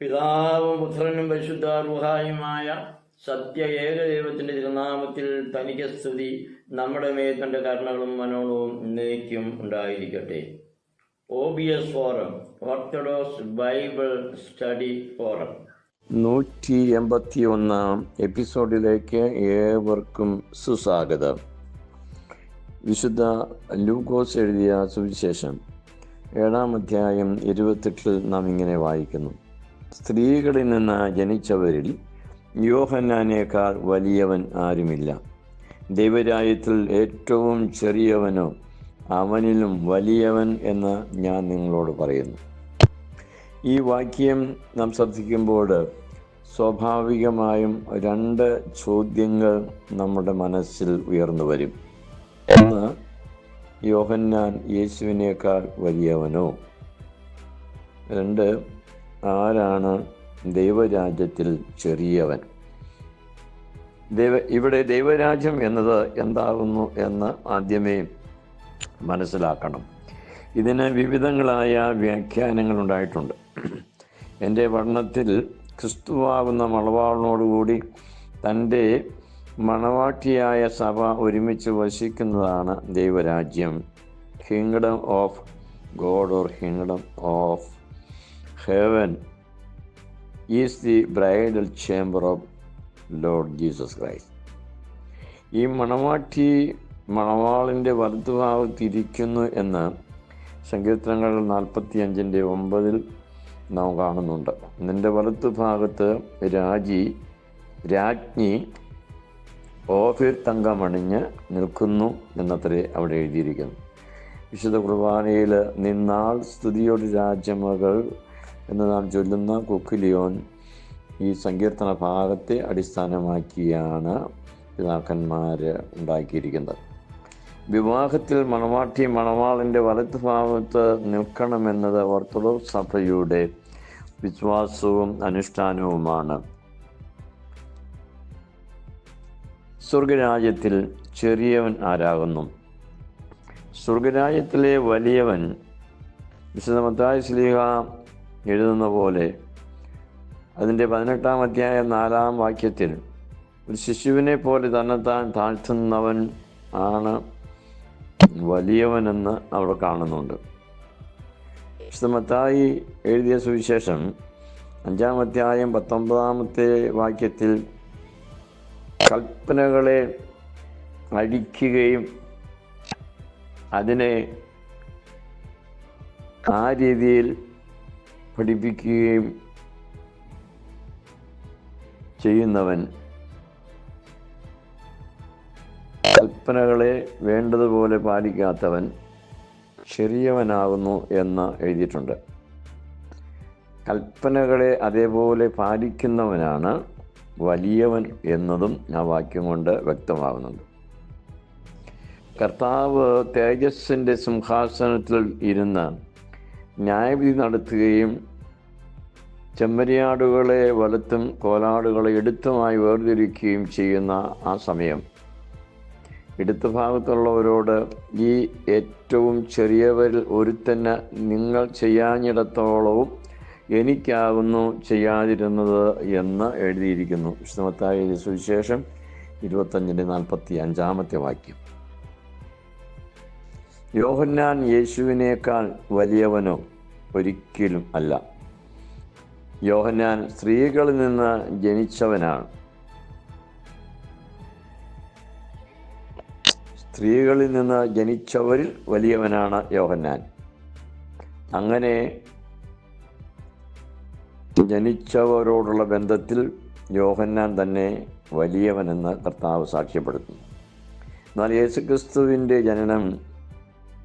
പിതാവും പുത്രനും പരിശുദ്ധ റൂഹായുമായ സത്യ ഏകദൈവത്തിന്റെ തിരുനാമത്തിൽ തനിക്ക് സ്തുതി. നമ്മുടെ മേൽ തന്റെ കരുണകളും മനോണവും എന്നേക്കും ഉണ്ടായിരിക്കട്ടെ. OBS forum, orthodox Bible study forum 181 എപ്പിസോഡിലേക്ക് ഏവർക്കും സുസ്വാഗതം. വിശുദ്ധ ലൂക്കോസ് എഴുതിയ സുവിശേഷം 7-ാം അധ്യായം 28 നാം ഇങ്ങനെ വായിക്കുന്നു: സ്ത്രീകളിൽ നിന്ന് ജനിച്ചവരിൽ യോഹന്നാനേക്കാൾ വലിയവൻ ആരുമില്ല. ദൈവരാജ്യത്തിൽ ഏറ്റവും ചെറിയവനോ അവനിലും വലിയവൻ എന്ന് ഞാൻ നിങ്ങളോട് പറയുന്നു. ഈ വാക്യം നാം ശ്രദ്ധിക്കുമ്പോൾ സ്വാഭാവികമായും 2 ചോദ്യങ്ങൾ നമ്മുടെ മനസ്സിൽ ഉയർന്നു വരും. ഒന്ന്, യോഹന്നാൻ യേശുവിനേക്കാൾ വലിയവനോ? 2, ആരാണ് ദൈവരാജ്യത്തിൽ ചെറിയവൻ? ഇവിടെ ദൈവരാജ്യം എന്നത് എന്താകുന്നു എന്ന് ആദ്യമേ മനസ്സിലാക്കണം. ഇതിന് വിവിധങ്ങളായ വ്യാഖ്യാനങ്ങൾ ഉണ്ടായിട്ടുണ്ട്. എൻ്റെ പഠനത്തിൽ ക്രിസ്തുവാകുന്ന മണവാളനോടുകൂടി തൻ്റെ മണവാട്ടിയായ സഭ ഒരുമിച്ച് വസിക്കുന്നതാണ് ദൈവരാജ്യം. Kingdom of God or kingdom of heaven is the bridal chamber of Lord Jesus Christ. ഈ മണവാട്ടി മണവാളിൻ്റെ വലതുഭാഗത്തിരിക്കുന്നു എന്ന് സങ്കീർത്തനങ്ങൾ 45:9 നാം കാണുന്നുണ്ട്. നിൻ്റെ വലത്തുഭാഗത്ത് രാജ്ഞി ഓഫീർ തങ്കമണിഞ്ഞ് നിൽക്കുന്നു എന്നത്രേ അവിടെ എഴുതിയിരിക്കുന്നു. വിശുദ്ധ കുർബാനയിൽ നിന്നാൾ സ്തുതിയുടെ രാജമകൾ എന്ന് നാം ചൊല്ലുന്ന കുക്കിലിയോൻ ഈ സങ്കീർത്തന ഭാഗത്തെ അടിസ്ഥാനമാക്കിയാണ് പിതാക്കന്മാർ ഉണ്ടാക്കിയിരിക്കുന്നത്. വിവാഹത്തിൽ മണവാട്ടി മണവാളിൻ്റെ വലത്ത് ഭാഗത്ത് നിൽക്കണമെന്നത് ഓർത്തഡോക്സ് സഭയുടെ വിശ്വാസവും അനുഷ്ഠാനവുമാണ്. സ്വർഗരാജ്യത്തിൽ ചെറിയവൻ ആരാകുന്നു? സ്വർഗരാജ്യത്തിലെ വലിയവൻ വിശുദ്ധ മത്തായി ശ്ലീഹ എഴുതുന്ന പോലെ അതിൻ്റെ 18-ാം അധ്യായം 4-ാം വാക്യത്തിൽ ഒരു ശിശുവിനെ പോലെ തന്നെത്താൻ താഴ്ത്തുന്നവൻ ആണ് വലിയവനെന്ന് അവിടെ കാണുന്നുണ്ട്. വിശുദ്ധ മത്തായി എഴുതിയ സുവിശേഷം 5-ാം അധ്യായം 19-ാമത്തെ വാക്യത്തിൽ കൽപ്പനകളെ അഴിക്കുകയും അതിനെ ആ രീതിയിൽ പഠിപ്പിക്കുകയും ചെയ്യുന്നവൻ കൽപ്പനകളെ വേണ്ടതുപോലെ പാലിക്കാത്തവൻ ചെറിയവനാകുന്നു എന്ന് എഴുതിയിട്ടുണ്ട്. കൽപ്പനകളെ അതേപോലെ പാലിക്കുന്നവനാണ് വലിയവൻ എന്നതും ആ വാക്യം കൊണ്ട് വ്യക്തമാകുന്നുണ്ട്. കർത്താവ് തേജസ്സിൻ്റെ സിംഹാസനത്തിൽ ഇരുന്ന് ന്യായവിധി നടത്തുകയും ചെമ്മരിയാടുകളെ വലത്തും കോലാടുകളെ ഇടത്തുമായി വേർതിരിക്കുകയും ചെയ്യുന്ന ആ സമയം ഇടത്ത് ഭാഗത്തുള്ളവരോട്, ഈ ഏറ്റവും ചെറിയവരിൽ ഒരുത്തന് നിങ്ങൾ ചെയ്യാഞ്ഞിടത്തോളവും എനിക്കാകുന്നു ചെയ്യാതിരുന്നത് എന്ന് എഴുതിയിരിക്കുന്നു. വിശുദ്ധ മത്തായി സുവിശേഷം 25:45 വാക്യം. യോഹന്നാൻ യേശുവിനേക്കാൾ വലിയവനോ? ഒരിക്കലും അല്ല. യോഹന്നാൻ സ്ത്രീകളിൽ നിന്ന് ജനിച്ചവനാണ്. സ്ത്രീകളിൽ നിന്ന് ജനിച്ചവരിൽ വലിയവനാണ് യോഹന്നാൻ. അങ്ങനെ ജനിച്ചവരോടുള്ള ബന്ധത്തിൽ യോഹന്നാൻ തന്നെ വലിയവനെന്ന് കർത്താവ് സാക്ഷ്യപ്പെടുത്തുന്നു. എന്നാൽ യേശുക്രിസ്തുവിൻ്റെ ജനനം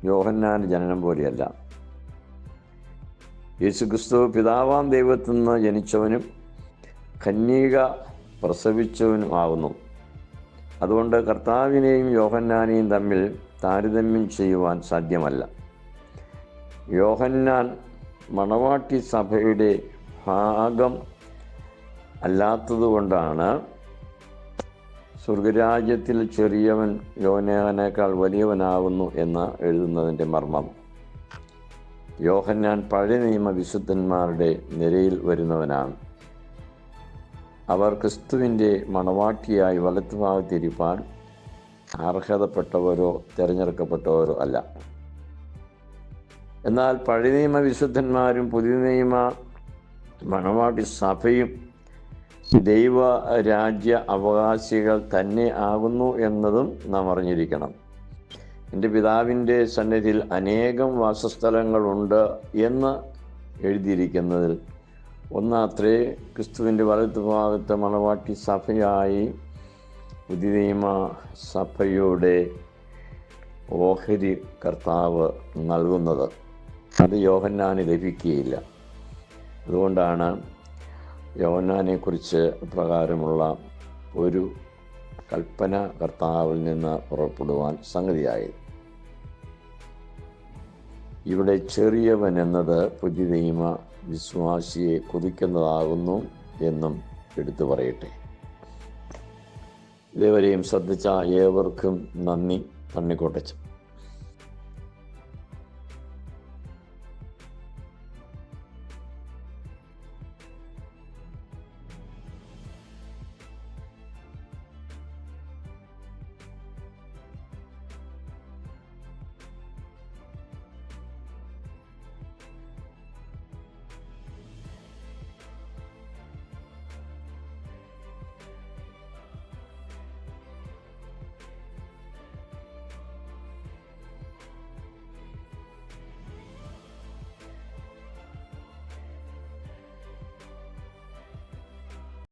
യോഹന്നാൻ്റെ ജനനം പോലെയല്ല. യേശുക്രിസ്തു പിതാവാം ദൈവത്തിൽ നിന്ന് ജനിച്ചവനും കന്യക പ്രസവിച്ചവനുമാകുന്നു. അതുകൊണ്ട് കർത്താവിനെയും യോഹന്നാനെയും തമ്മിൽ താരതമ്യം ചെയ്യുവാൻ സാധ്യമല്ല. യോഹന്നാൻ മണവാട്ടി സഭയുടെ ഭാഗം അല്ലാത്തതുകൊണ്ടാണ് സ്വർഗരാജ്യത്തിൽ ചെറിയവൻ യോഹന്നാനേക്കാൾ വലിയവനാകുന്നു എന്ന് എഴുതുന്നതിൻ്റെ മർമ്മം. യോഹന്നാൻ പഴയ നിയമ വിശുദ്ധന്മാരുടെ നിരയിൽ വരുന്നവനാണ്. അവർ ക്രിസ്തുവിൻ്റെ മണവാട്ടിയായി വലത്തുഭാഗത്തിരിപ്പാൻ അർഹതപ്പെട്ടവരോ തിരഞ്ഞെടുക്കപ്പെട്ടവരോ അല്ല. എന്നാൽ പഴയ നിയമ വിശുദ്ധന്മാരും പുതിയ നിയമ മണവാട്ടി സഭയും ദൈവരാജ്യ അവകാശികൾ തന്നെ ആകുന്നു എന്നതും നാം അറിഞ്ഞിരിക്കണം. എൻ്റെ പിതാവിൻ്റെ സന്നിധിയിൽ അനേകം വാസസ്ഥലങ്ങളുണ്ട് എന്ന് എഴുതിയിരിക്കുന്നതിൽ ഒന്നാത്രേ ക്രിസ്തുവിൻ്റെ വലതുഭാഗത്തെ മണവാട്ടി സഭയായി പുതിയ നിയമ സഭയുടെ ഓഹരി കർത്താവ് നൽകുന്നത്. അത് യോഹന്നാന് ലഭിക്കുകയില്ല. അതുകൊണ്ടാണ് യോഹന്നാനെക്കുറിച്ച് പ്രകാരമുള്ള ഒരു കൽപ്പന കർത്താവിൽ നിന്ന് പുറപ്പെടുവാൻ സംഗതിയായത്. ഇവിടെ ചെറിയവൻ എന്നത് പുതിയ നിയമ വിശ്വാസിയെ കുതിക്കുന്നതാകുന്നു എന്നും എടുത്തു പറയട്ടെ. ഇതേവരെയും ശ്രദ്ധിച്ച ഏവർക്കും നന്ദി. പന്നിക്കോട്ടച്ചൻ.